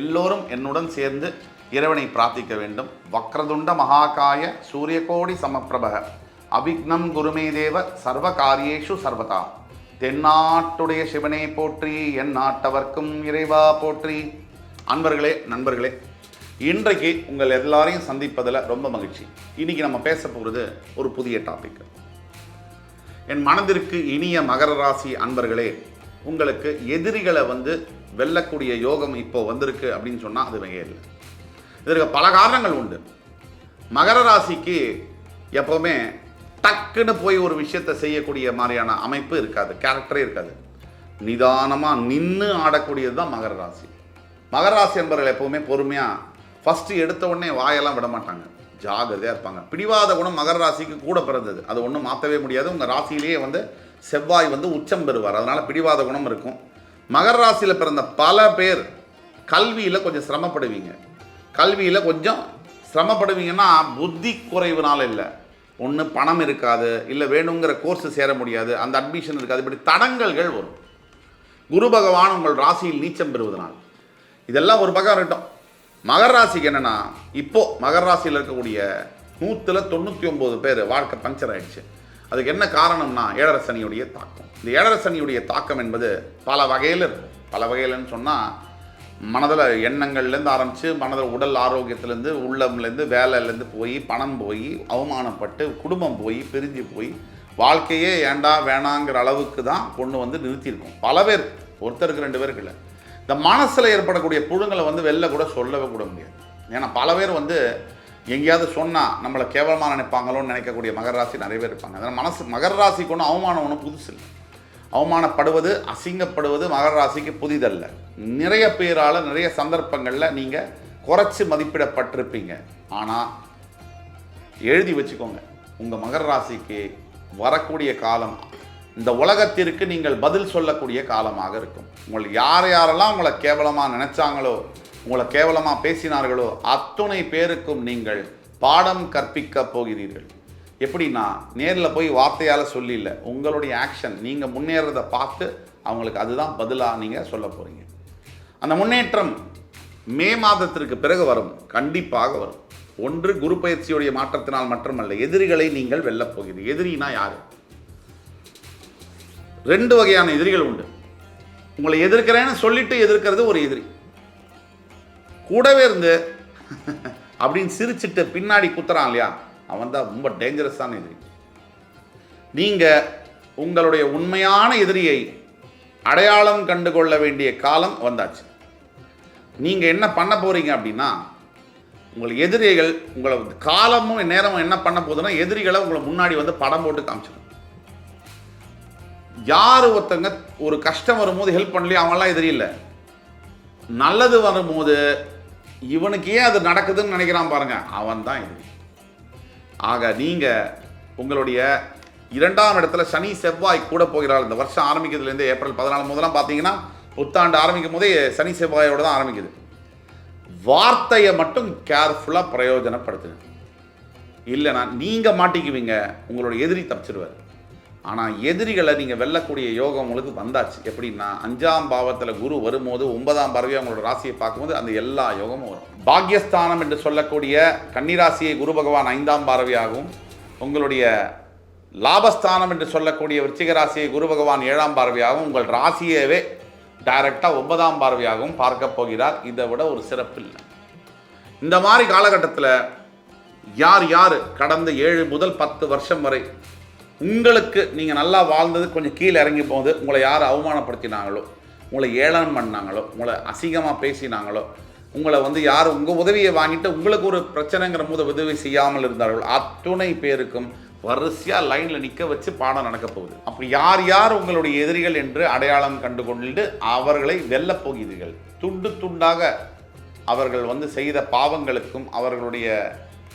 எல்லோரும் என்னுடன் சேர்ந்து இறைவனை பிரார்த்திக்க வேண்டும். வக்ரதுண்ட மகாகாய சூரியகோடி சமப்பிரப அபிக்னம் குருமே தேவ சர்வ காரியேஷு சர்வதா. தென்னாட்டுடைய சிவனை போற்றி, என் நாட்டவர்க்கும் இறைவா போற்றி. அன்பர்களே, நண்பர்களே, இன்றைக்கு உங்கள் எல்லாரையும் சந்திப்பதில் ரொம்ப மகிழ்ச்சி. இன்னைக்கு நம்ம பேச போகிறது ஒரு புதிய டாபிக். என் மனதிற்கு இனிய மகர ராசி அன்பர்களே, உங்களுக்கு எதிரிகளை வெல்லக்கூடிய யோகம் இப்போ வந்திருக்கு அப்படின்னு சொன்னால் அது மிக இல்லை. இதற்கு பல காரணங்கள் உண்டு. மகர ராசிக்கு எப்போவுமே டக்குன்னு போய் ஒரு விஷயத்தை செய்யக்கூடிய மாதிரியான அமைப்பு இருக்காது, கேரக்டரே இருக்காது. நிதானமாக நின்று ஆடக்கூடியது தான் மகர ராசி. மகர ராசி என்பவர்கள் எப்போவுமே பொறுமையாக ஃபஸ்ட்டு எடுத்த உடனே வாயெல்லாம் விட மாட்டாங்க, ஜாகிரதையாக இருப்பாங்க. பிடிவாத குணம் மகர ராசிக்கு கூட பிறந்தது, அது ஒன்றும் மாற்றவே முடியாது. உங்கள் ராசியிலேயே செவ்வாய் உச்சம் பெறுவார், அதனால் பிடிவாத குணம் இருக்கும். மகர ராசியில் பிறந்த பல பேர் கல்வியில் கொஞ்சம் சிரமப்படுவீங்க. கல்வியில் கொஞ்சம் சிரமப்படுவீங்கன்னா புத்தி குறைவுனால இல்லை, ஒன்று பணம் இருக்காது, இல்லை வேணுங்கிற கோர்ஸ் சேர முடியாது, அந்த அட்மிஷன் இருக்காது, இப்படி தடங்கல்கள் வரும். குரு பகவான் உங்கள் ராசியில் நீச்சம் பெறுவதனால் இதெல்லாம் ஒரு பக்கம் இருக்கட்டும். மகர ராசிக்கு என்னென்னா, இப்போது மகர ராசியில் இருக்கக்கூடிய 199 பேர் வாழ்க்கை பஞ்சர் ஆகிடுச்சு. அதுக்கு என்ன காரணம்னா ஏழரை சனியுடைய தாக்கம். இந்த ஏழரை சனியுடைய தாக்கம் என்பது பல வகையில் இருக்கும். பல வகையில்னு சொன்னால் மனதில் எண்ணங்கள்லேருந்து ஆரம்பித்து மனதில் உடல் ஆரோக்கியத்துலேருந்து உள்ளம்லேருந்து வேலையிலேருந்து போய் பணம் போய் அவமானப்பட்டு குடும்பம் போய் பிரிஞ்சு போய் வாழ்க்கையே ஏண்டா வேணாங்கிற அளவுக்கு தான் கொண்டு நிறுத்தியிருக்கோம். பல பேர், ஒருத்தருக்கு 2 பேருக்கு இல்லை. இந்த மனசில் ஏற்படக்கூடிய புழுங்களை வெளில கூட சொல்லவே கூட முடியாது. ஏன்னா பல பேர் எங்கேயாவது சொன்னால் நம்மளை கேவலமாக நினைப்பாங்களோன்னு நினைக்கக்கூடிய மகர ராசி நிறைய பேர் இருப்பாங்க. அதனால் மகர ராசிக்கு ஒன்றும் அவமானம் ஒன்றும் புதுசு இல்லை. அவமானப்படுவது, அசிங்கப்படுவது மகர ராசிக்கு புதிதல்ல. நிறைய பேரால் நிறைய சந்தர்ப்பங்களில் நீங்கள் குறைச்சி மதிப்பிடப்பட்டிருப்பீங்க. ஆனால் எழுதி வச்சுக்கோங்க, உங்கள் மகர ராசிக்கு வரக்கூடிய காலம் இந்த உலகத்திற்கு நீங்கள் பதில் சொல்லக்கூடிய காலமாக இருக்கும். உங்களுக்கு யாரெல்லாம் உங்களை கேவலமாக நினைச்சாங்களோ, உங்களை கேவலமாக பேசினார்களோ அத்துணை பேருக்கும் நீங்கள் பாடம் கற்பிக்க போகிறீர்கள். எப்படின்னா, நேரில் போய் வார்த்தையால் சொல்லி இல்லை, உங்களுடைய ஆக்ஷன், நீங்கள் முன்னேறதை பார்த்து அவங்களுக்கு அதுதான் பதிலாக நீங்கள் சொல்ல போகிறீங்க. அந்த முன்னேற்றம் மே மாதத்திற்கு பிறகு வரும், கண்டிப்பாக வரும். ஒன்று குரு பயிற்சியுடைய மாற்றத்தினால் மட்டுமல்ல, எதிரிகளை நீங்கள் வெல்லப் போகிறீர்கள். எதிரினா யார்? 2 வகையான எதிரிகள் உண்டு. உங்களை எதிர்க்கிறேன்னு சொல்லிட்டு எதிர்க்கிறது ஒரு எதிரி. கூடவே இருந்து அப்படின்னு சிரிச்சுட்டு பின்னாடி குத்துறான் இல்லையா, அவன் தான் ரொம்ப டேஞ்சரஸான எதிரி. நீங்கள் உங்களுடைய உண்மையான எதிரியை அடையாளம் கண்டு கொள்ள வேண்டிய காலம் வந்தாச்சு. நீங்கள் என்ன பண்ண போகிறீங்க அப்படின்னா, உங்கள் எதிரிகள் உங்களை காலமும் நேரமும் என்ன பண்ண போகுதுன்னா, எதிரிகளை உங்களை முன்னாடி படம் போட்டு காமிச்சிடும். யார் ஒருத்தங்க ஒரு கஷ்டம் வரும்போது ஹெல்ப் பண்ணலையோ அவங்களாம் எதிரி இல்லை. நல்லது வரும்போது இவனுக்கு ஏன் அது நடக்குதுன்னு நினைக்கிறான் பாருங்க, அவன் தான் எதிரி. ஆக நீங்கள் உங்களுடைய 2ஆம் இடத்துல சனி செவ்வாய் கூட போகிறாள். இந்த வருஷம் ஆரம்பிக்கிறதுலேருந்து ஏப்ரல் 14 முதலாம் பார்த்தீங்கன்னா, புத்தாண்டு ஆரம்பிக்கும் போதே சனி செவ்வாயோடு தான் ஆரம்பிக்குது. வார்த்தையை மட்டும் கேர்ஃபுல்லாக பிரயோஜனப்படுத்துங்க, இல்லைனா நீங்கள் மாட்டிக்குவீங்க, உங்களுடைய எதிரி தப்பிச்சிடுவார். ஆனால் எதிரிகளை நீங்கள் வெல்லக்கூடிய யோகம் உங்களுக்கு வந்தாச்சு. எப்படின்னா, 5ஆம் பாவத்தில் குரு வரும்போது 9ஆம் பார்வையாக உங்களோட ராசியை பார்க்கும்போது அந்த எல்லா யோகமும் வரும். பாக்யஸ்தானம் என்று சொல்லக்கூடிய கன்னிராசியை குரு பகவான் 5ஆம் பார்வையாகவும், உங்களுடைய லாபஸ்தானம் என்று சொல்லக்கூடிய விருச்சிக ராசியை குரு பகவான் 7ஆம் பார்வையாகவும், உங்கள் ராசியவே டைரக்டாக 9ஆம் பார்வையாகவும் பார்க்க போகிறார். இதை விட ஒரு சிறப்பு இல்லை. இந்த மாதிரி காலகட்டத்தில் யார் யார் கடந்த 7 முதல் 10 வருஷம் வரை உங்களுக்கு நீங்கள் நல்லா வாழ்ந்தது கொஞ்சம் கீழே இறங்கி போகுது, உங்களை யார் அவமானப்படுத்தினாங்களோ, உங்களை ஏளனம் பண்ணாங்களோ, உங்களை அசிங்கமாக பேசினாங்களோ, உங்களை யார் உங்கள் உதவியை வாங்கிட்டு உங்களுக்கு ஒரு பிரச்சனைங்கிற போது உதவி செய்யாமல் இருந்தார்களோ அத்துணை பேருக்கும் வரிசையாக லைனில் நிற்க வச்சு பாடம் நடக்க போகுது. அப்படி யார் யார் உங்களுடைய எதிரிகள் என்று அடையாளம் கண்டு கொண்டு அவர்களை வெல்லப் போகிறீர்கள். துண்டு துண்டாக அவர்கள் செய்த பாவங்களுக்கும் அவர்களுடைய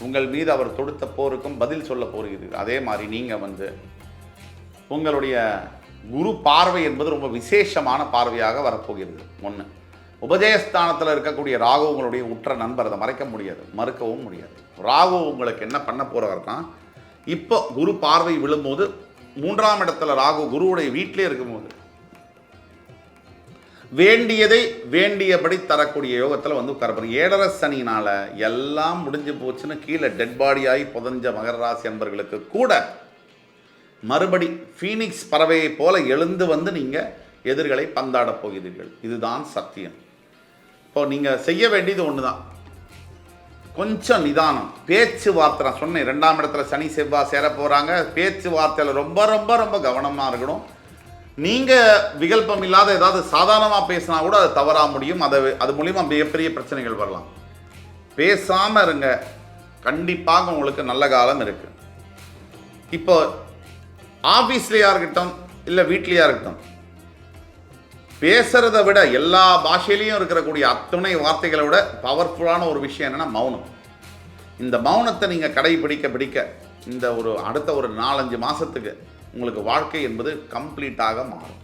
உங்கள் மீது அவர் தொடுத்த போருக்கும் பதில் சொல்ல போகிறீர்கள். அதே மாதிரி நீங்கள் உங்களுடைய குரு பார்வை என்பது ரொம்ப விசேஷமான பார்வையாக வரப்போகிறது. 1, உபஜயஸ்தானத்தில் இருக்கக்கூடிய ராகு உங்களுடைய உற்ற நண்பர், அதை மறைக்க முடியாது, மறுக்கவும் முடியாது. ராகு உங்களுக்கு என்ன பண்ண போகிறார்னா, இப்போ குரு பார்வை விழும்போது 3ஆம் இடத்துல ராகு குருவுடைய வீட்டிலே இருக்கும்போது வேண்டியதை வேண்டியபடி தரக்கூடிய யோகத்தில் வந்து உட்காரப்போம். 7.5 சனினால் எல்லாம் முடிஞ்சு போச்சுன்னு கீழே டெட் பாடியாகி புதஞ்ச மகர ராசி அன்பர்களுக்கு கூட மறுபடி ஃபீனிக்ஸ் பறவையை போல எழுந்து வந்து நீங்கள் எதிர்களை பந்தாடப் போகிறீர்கள். இதுதான் சத்தியம். இப்போ நீங்கள் செய்ய வேண்டியது ஒன்று தான், கொஞ்சம் நிதானம். பேச்சுவார்த்தை நான் சொன்னேன், 2ஆம் இடத்துல சனி செவ்வாய் சேர போகிறாங்க. பேச்சுவார்த்தையில் ரொம்ப ரொம்ப ரொம்ப கவனமாக இருக்கணும். நீங்கள் விகல்பம் இல்லாத ஏதாவது சாதாரணமாக பேசினா கூட அது தவறா முடியும். அது மூலிமா மிகப்பெரிய பிரச்சனைகள் வரலாம். பேசாமல் இருங்க, கண்டிப்பாக உங்களுக்கு நல்ல காலம் இருக்குது. இப்போ ஆஃபீஸ்லையா இருக்கட்டும் இல்லை வீட்லையா இருக்கட்டும், பேசுறதை விட எல்லா பாஷையிலையும் இருக்கக்கூடிய அத்துணை வார்த்தைகளை விட பவர்ஃபுல்லான ஒரு விஷயம் என்னென்னா மௌனம். இந்த மௌனத்தை நீங்கள் கடைபிடிக்க இந்த அடுத்த ஒரு 4-5 மாதத்துக்கு உங்களுக்கு வாழ்க்கை என்பது கம்ப்ளீட்டாக மாறும்.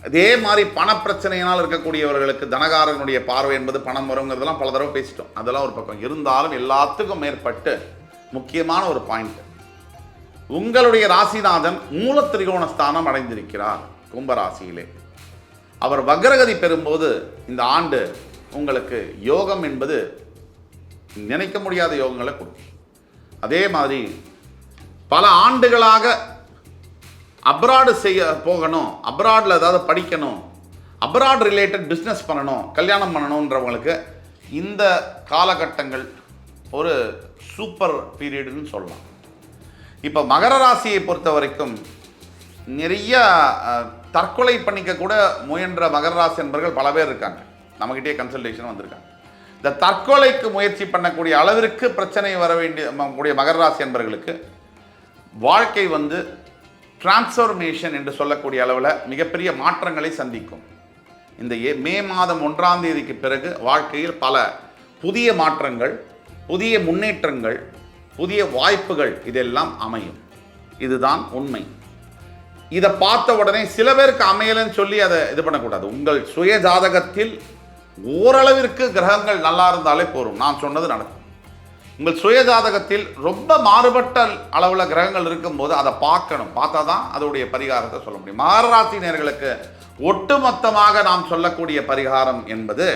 அதே மாதிரி பணப்பிரச்சனையினால் இருக்கக்கூடியவர்களுக்கு தனகாரனுடைய பார்வை என்பது பணம் வருங்கிறதெல்லாம் பல தடவை பேசிட்டோம். அதெல்லாம் ஒரு பக்கம் இருந்தாலும் எல்லாத்துக்கும் மேற்பட்டு முக்கியமான ஒரு பாயிண்ட், உங்களுடைய ராசிநாதன் மூல திரிகோண ஸ்தானம் அடைந்திருக்கிறார் கும்பராசியிலே. அவர் வக்ரகதி பெறும்போது இந்த ஆண்டு உங்களுக்கு யோகம் என்பது நினைக்க முடியாத யோகங்களை கொடுக்கும். அதே மாதிரி பல ஆண்டுகளாக அப்ராடு செய்ய போகணும், அப்ராடில் ஏதாவது படிக்கணும், அப்ராட் ரிலேட்டட் பிஸ்னஸ் பண்ணணும், கல்யாணம் பண்ணணுன்றவங்களுக்கு இந்த காலகட்டங்கள் ஒரு சூப்பர் பீரியடுன்னு சொல்லலாம். இப்போ மகர ராசியை பொறுத்த வரைக்கும் நிறைய தற்கொலை பண்ணிக்க கூட முயன்ற மகர ராசி என்பவர்கள் பல பேர் இருக்காங்க. நம்மகிட்டே கன்சல்டேஷன் வந்திருக்காங்க. இந்த தற்கொலைக்கு முயற்சி பண்ணக்கூடிய அளவிற்கு பிரச்சனை வர வேண்டிய மகர ராசி என்பவர்களுக்கு வாழ்க்கை வந்து டிரான்ஸ்ஃபர்மேஷன் என்று சொல்லக்கூடிய அளவில் மிகப்பெரிய மாற்றங்களை சந்திக்கும். இந்த மே மாதம் 1ஆம் தேதிக்கு பிறகு வாழ்க்கையில் பல புதிய மாற்றங்கள், புதிய முன்னேற்றங்கள், புதிய வாய்ப்புகள் இதெல்லாம் அமையும். இதுதான் உண்மை. இதை பார்த்த உடனே சில பேருக்கு அமையலன்னு சொல்லி அதை இது பண்ணக்கூடாது. உங்கள் சுய ஜாதகத்தில் ஓரளவிற்கு கிரகங்கள் நல்லா இருந்தாலே போதும், நான் சொன்னது நடக்கும். உங்கள் சுய ஜாதகத்தில் ரொம்ப மாறுபட்ட அளவில் கிரகங்கள் இருக்கும்போது அதை பார்க்கணும். பார்த்தா தான் அதோடைய பரிகாரத்தை சொல்ல முடியும். மகர ராசினியர்களுக்கு ஒட்டுமொத்தமாக நாம் சொல்லக்கூடிய பரிகாரம் என்பது,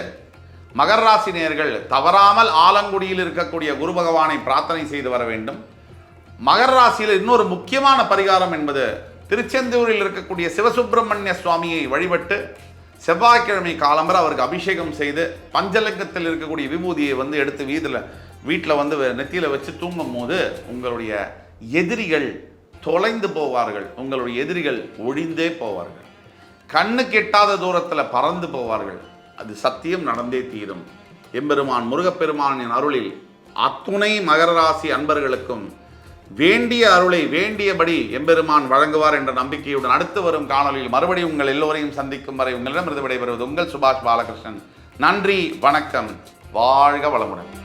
மகர ராசினியர்கள் தவறாமல் ஆலங்குடியில் இருக்கக்கூடிய குரு பகவானை பிரார்த்தனை செய்து வர வேண்டும். மகர ராசியில் இன்னொரு முக்கியமான பரிகாரம் என்பது, திருச்செந்தூரில் இருக்கக்கூடிய சிவசுப்பிரமணிய சுவாமியை வழிபட்டு செவ்வாய்க்கிழமை காலம்பர அவருக்கு அபிஷேகம் செய்து பஞ்சலிங்கத்தில் இருக்கக்கூடிய விபூதியை வந்து எடுத்து வீட்டில் வந்து நெத்தியில் வச்சு தூங்கும் போது உங்களுடைய எதிரிகள் தொலைந்து போவார்கள், உங்களுடைய எதிரிகள் ஒழிந்தே போவார்கள், கண்ணு கெட்டாத தூரத்தில் பறந்து போவார்கள். அது சத்தியம், நடந்தே தீரும். எம்பெருமான் முருகப்பெருமானின் அருளில் அத்துணை மகர ராசி அன்பர்களுக்கும் வேண்டிய அருளை வேண்டியபடி எம்பெருமான் வழங்குவார் என்ற நம்பிக்கையுடன் அடுத்து வரும் காணொலியில் மறுபடியும் உங்கள் எல்லோரையும் சந்திக்கும் வரை உங்களிடமிருந்து விடைபெறுவது உங்கள் சுபாஷ் பாலகிருஷ்ணன். நன்றி, வணக்கம், வாழ்க வளமுடன்.